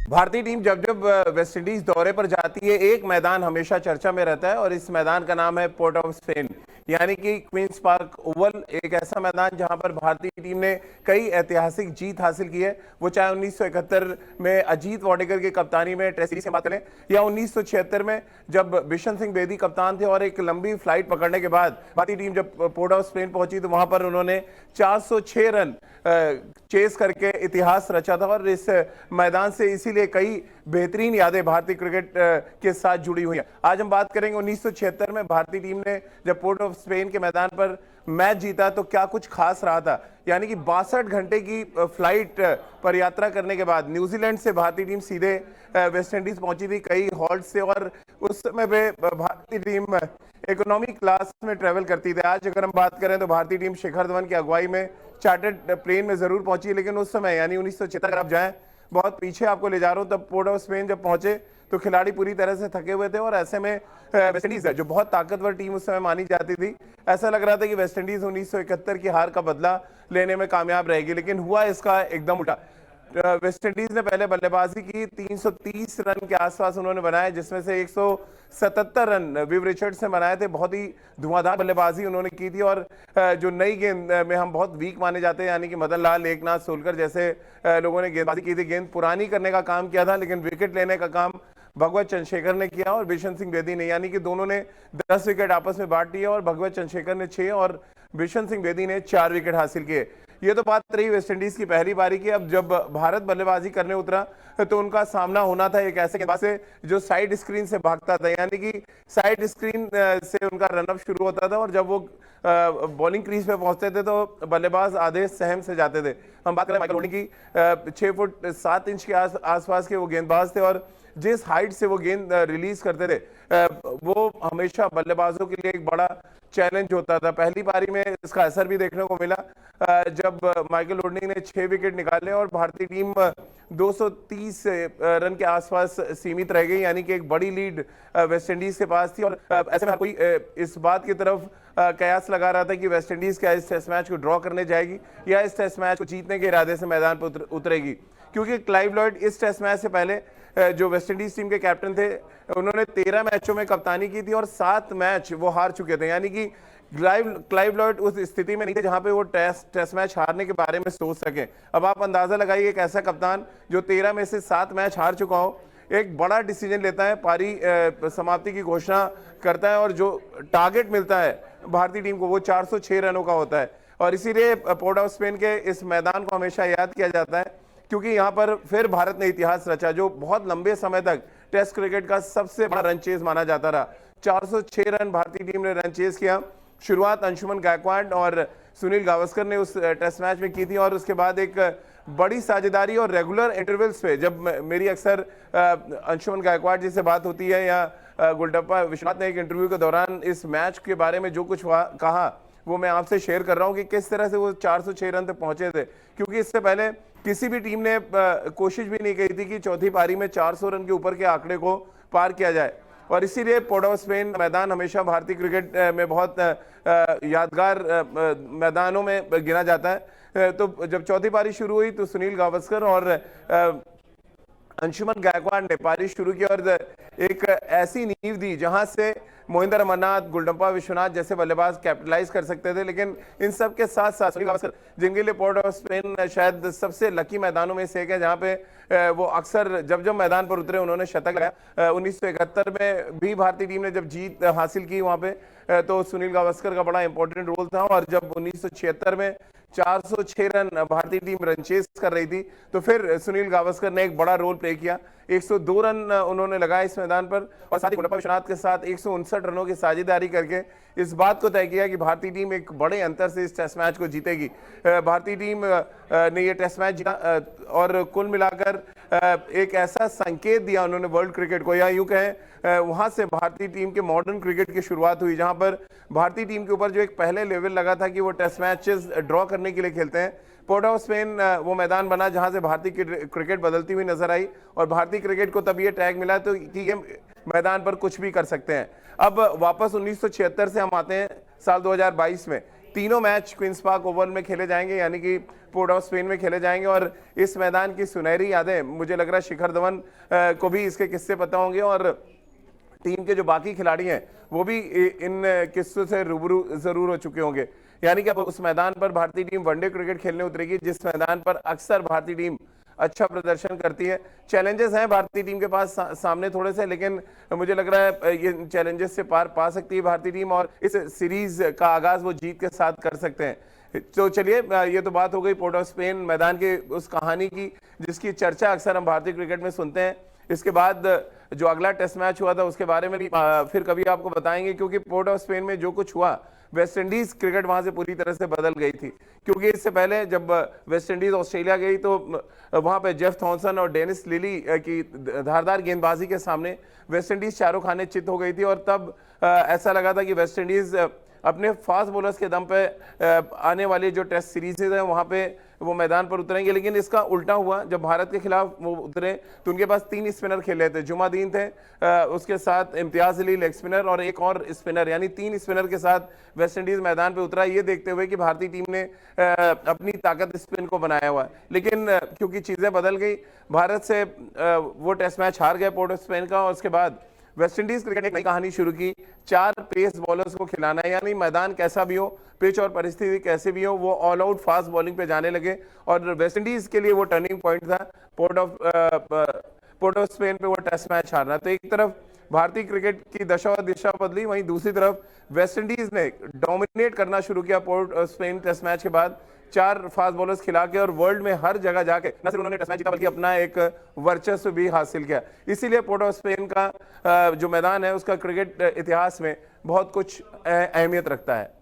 भारतीय टीम जब जब वेस्ट इंडीज दौरे पर जाती है, एक मैदान हमेशा चर्चा में रहता है और इस मैदान का नाम है पोर्ट ऑफ स्पेन, यानी कि क्वींस पार्क ओवल। एक ऐसा मैदान जहां पर भारतीय टीम ने कई ऐतिहासिक जीत हासिल की है, वो चाहे 1971 में अजीत वाडेकर की कप्तानी में टेस्ट सीरीज की बात करें, या 1976 में जब बिशन सिंह बेदी कप्तान थे और एक लंबी फ्लाइट पकड़ने के बाद भारतीय टीम जब पोर्ट ऑफ स्पेन पहुंची तो वहां पर उन्होंने 406 रन चेस करके इतिहास रचा था। और इस मैदान से इसीलिए कई बेहतरीन यादें भारतीय क्रिकेट के साथ जुड़ी हुई हैं। आज हम बात करेंगे 1976 में भारतीय टीम ने जब पोर्ट ऑफ स्पेन के मैदान पर मैच जीता तो क्या कुछ खास रहा था। यानी कि 62 घंटे की फ्लाइट पर यात्रा करने के बाद न्यूजीलैंड से भारतीय टीम सीधे वेस्ट इंडीज पहुंची थी कई हॉल्ट से, और उस समय पे भारतीय टीम इकोनॉमी क्लास में ट्रेवल करती थी। आज अगर हम बात करें तो भारतीय टीम शिखर धवन की अगुवाई में चार्टर्ड प्लेन में जरूर पहुंची, लेकिन उस समय यानी 1976 अगर आप जाएं, बहुत पीछे आपको ले जा रहा हूं, तब पोर्ट ऑफ स्पेन जब पहुंचे तो खिलाड़ी पूरी तरह से थके हुए थे और ऐसे में वेस्ट इंडीज जो बहुत ताकतवर टीम उस समय मानी जाती थी, ऐसा लग रहा था कि वेस्ट इंडीज 1971 की हार का बदला लेने में कामयाब रहेगी, लेकिन हुआ इसका एकदम उल्टा। वेस्ट इंडीज ने पहले बल्लेबाजी की, 330 रन के आसपास उन्होंने बनाए, जिसमें से 177 रन विव रिचर्ड्स ने बनाए थे। बहुत ही धुआंधार बल्लेबाजी उन्होंने की थी और जो नई गेंद में हम बहुत वीक माने जाते हैं, यानी कि मदन लाल, एकनाथ सोलकर जैसे लोगों ने गेंदबाजी की थी, गेंद पुरानी करने का काम किया था, लेकिन विकेट लेने का काम भगवत चंद्रशेखर ने किया और बिशन सिंह बेदी ने, यानी कि दोनों ने 10 विकेट आपस में बांट लिए और भगवत चंद्रशेखर ने 6 और बिशन सिंह बेदी ने 4 विकेट हासिल किए। ये तो बात रही वेस्ट इंडीज की पहली पारी की। अब जब भारत बल्लेबाजी करने उतरा तो उनका सामना होना था एक ऐसे गेंदबाज से जो साइड स्क्रीन से भागता था, यानी कि साइड स्क्रीन से उनका रनअप शुरू होता था और जब वो बॉलिंग क्रीज पे पहुंचते थे तो बल्लेबाज आधे सहम से जाते थे। हम बात करें माइकल ओडनी की, 6 फुट 7 इंच के आसपास के वो गेंदबाज थे और जिस हाइट से वो गेंद रिलीज करते थे वो हमेशा बल्लेबाजों के लिए एक बड़ा चैलेंज होता था। पहली पारी में इसका असर भी देखने को मिला जब माइकल ओडनी ने 6 विकेट निकाले और भारतीय टीम 230 रन के आसपास सीमित रह गई, यानी कि एक बड़ी लीड वेस्ट इंडीज के पास थी। और ऐसे में कोई इस बात की तरफ कयास लगा रहा था कि वेस्ट इंडीज क्या इस टेस्ट मैच को ड्रॉ करने जाएगी या इस टेस्ट मैच को जीतने के इरादे से मैदान पर उतरेगी, क्योंकि क्लाइव लॉयड इस टेस्ट मैच से पहले जो वेस्ट इंडीज टीम के कैप्टन थे, उन्होंने 13 मैचों में कप्तानी की थी और 7 मैच वो हार चुके थे, यानी कि क्लाइव लॉयड उस स्थिति में नहीं थे जहां पे वो टेस्ट मैच हारने के बारे में सोच सके। अब आप अंदाजा लगाइए, एक ऐसा कप्तान जो 13 में से 7 मैच हार चुका हो, एक बड़ा डिसीजन लेता है, पारी समाप्ति की घोषणा करता है और जो टारगेट मिलता है भारतीय टीम को वो 406 रनों का होता है। और इसीलिए पोर्ट ऑफ स्पेन के इस मैदान को हमेशा याद किया जाता है, क्योंकि यहां पर फिर भारत ने इतिहास रचा जो बहुत लंबे समय तक टेस्ट क्रिकेट का सबसे बड़ा रन चेज माना जाता रहा। 406 रन भारतीय टीम ने रन चेज किया। शुरुआत अंशुमन गायकवाड और सुनील गावस्कर ने उस टेस्ट मैच में की थी और उसके बाद एक बड़ी साझेदारी और रेगुलर इंटरवल्स पे जब मेरी अक्सर अंशुमन गायकवाड जी से बात होती है या गुलटप्पा विश्वनाथ ने एक इंटरव्यू के दौरान इस मैच के बारे में जो कुछ कहा वो मैं आपसे शेयर कर रहा हूं कि किस तरह से वो 406 रन तक पहुंचे थे, क्योंकि इससे पहले किसी भी टीम ने कोशिश भी नहीं की थी कि चौथी पारी में 400 रन के ऊपर के आंकड़े को पार किया जाए। और इसीलिए पोर्ट ऑफ स्पेन मैदान हमेशा भारतीय क्रिकेट में बहुत यादगार मैदानों में गिना जाता है। तो जब चौथी पारी शुरू हुई तो सुनील गावस्कर और अंशुमन गायकवाड ने पारी शुरू की और एक ऐसी नींव दी जहां से मोहिंदर अमरनाथ, गुलटप्पा विश्वनाथ जैसे बल्लेबाज कैपिटलाइज कर सकते थे। लेकिन इन सब के साथ साथ सुनील गावस्कर, जिनके लिए पोर्ट ऑफ स्पेन शायद सबसे लकी मैदानों में से एक है, जहां पे वो अक्सर जब मैदान पर उतरे उन्होंने शतक लगाया। 1971 में भी भारतीय टीम ने जब जीत हासिल की वहां पे तो सुनील गावस्कर का बड़ा इंपॉर्टेंट रोल था और जब 1976 में 406 रन भारतीय टीम रन चेस कर रही थी तो फिर सुनील गावस्कर ने एक बड़ा रोल प्ले किया। 102 रन उन्होंने लगाए इस मैदान पर और साथ ही गुलटप्पा विश्वनाथ के साथ 159 रनों की साझेदारी करके इस बात को तय किया कि भारतीय टीम एक बड़े अंतर से इस टेस्ट मैच को जीतेगी। भारतीय टीम ने ये टेस्ट मैच जीता और कुल मिलाकर एक ऐसा संकेत दिया उन्होंने वर्ल्ड क्रिकेट को, या यूं कहें वहां से भारतीय टीम के मॉडर्न क्रिकेट की शुरुआत हुई, जहां पर भारतीय टीम के ऊपर जो एक पहले लेवल लगा था कि वो टेस्ट मैचेस ड्रॉ करने के लिए खेलते हैं। पोर्ट ऑफ स्पेन वो मैदान बना जहां से भारतीय क्रिकेट बदलती हुई नजर आई और भारतीय क्रिकेट को तब ये टैग मिला तो कि ये मैदान पर कुछ भी कर सकते हैं। अब वापस 1976 से हम आते हैं साल 2022 में। तीनों मैच क्वींस पार्क ओवल में खेले जाएंगे, यानी कि पोर्ट ऑफ स्पेन में खेले जाएंगे। और इस मैदान की सुनहरी यादें, मुझे लग रहा है शिखर धवन को भी इसके किस्से पता होंगे और टीम के जो बाकी खिलाड़ी हैं वो भी इन किस्सों से रूबरू जरूर हो चुके होंगे। यानी कि अब उस मैदान पर भारतीय टीम वनडे क्रिकेट खेलने उतरेगी जिस मैदान पर अक्सर भारतीय टीम अच्छा प्रदर्शन करती है। चैलेंजेस हैं भारतीय टीम के पास सामने थोड़े से, लेकिन मुझे लग रहा है ये चैलेंजेस से पार पा सकती है भारतीय टीम और इस सीरीज का आगाज वो जीत के साथ कर सकते हैं। तो चलिए, ये तो बात हो गई पोर्ट ऑफ स्पेन मैदान के उस कहानी की जिसकी चर्चा अक्सर हम भारतीय क्रिकेट में सुनते हैं। इसके बाद जो अगला टेस्ट मैच हुआ था उसके बारे में भी फिर कभी आपको बताएंगे, क्योंकि पोर्ट ऑफ स्पेन में जो कुछ हुआ, वेस्ट इंडीज क्रिकेट वहां से पूरी तरह से बदल गई थी। क्योंकि इससे पहले जब वेस्ट इंडीज ऑस्ट्रेलिया गई तो वहां पे जेफ थॉमसन और डेनिस लिली की धारदार गेंदबाजी के सामने वेस्ट इंडीज चारों खाने चित हो गई थी और तब ऐसा लगा था कि वेस्ट इंडीज अपने फास्ट बॉलर्स के दम पे आने वाली जो टेस्ट सीरीज है वहां पे वो मैदान पर उतरेंगे। लेकिन इसका उल्टा हुआ, जब भारत के खिलाफ वो उतरे तो उनके पास 3 स्पिनर खेले थे। जुमादीन थे, उसके साथ इम्तियाज अली लेग स्पिनर और एक और स्पिनर, यानी 3 स्पिनर के साथ वेस्ट इंडीज मैदान पे उतरा, ये देखते हुए कि भारतीय टीम ने अपनी ताकत स्पिन को बनाया हुआ है। लेकिन क्योंकि चीजें बदल गई, भारत से वो टेस्ट मैच हार गए पोर्ट ऑफ स्पेन का और उसके बाद वेस्ट इंडीज क्रिकेट ने एक नई कहानी शुरू की। 4 पेस बॉलर्स को खिलाना है, यानी मैदान कैसा भी हो, पिच और परिस्थिति कैसे भी हो, वो ऑल आउट फास्ट बॉलिंग पे जाने लगे और वेस्ट इंडीज के लिए वो टर्निंग पॉइंट था पोर्ट ऑफ स्पेन पे वो टेस्ट मैच हारना। तो एक तरफ भारतीय क्रिकेट की दशा और दिशा बदली, वहीं दूसरी तरफ वेस्ट इंडीज ने डोमिनेट करना शुरू किया Port of Spain test match के बाद। 4 फास्ट बॉलर्स खिला के और वर्ल्ड में हर जगह जाके न सिर्फ उन्होंने टेस्ट मैच जीता बल्कि अपना एक वर्चस्व भी हासिल किया। इसीलिए पोर्ट ऑफ स्पेन का जो मैदान है उसका क्रिकेट इतिहास में बहुत कुछ अहमियत रखता है।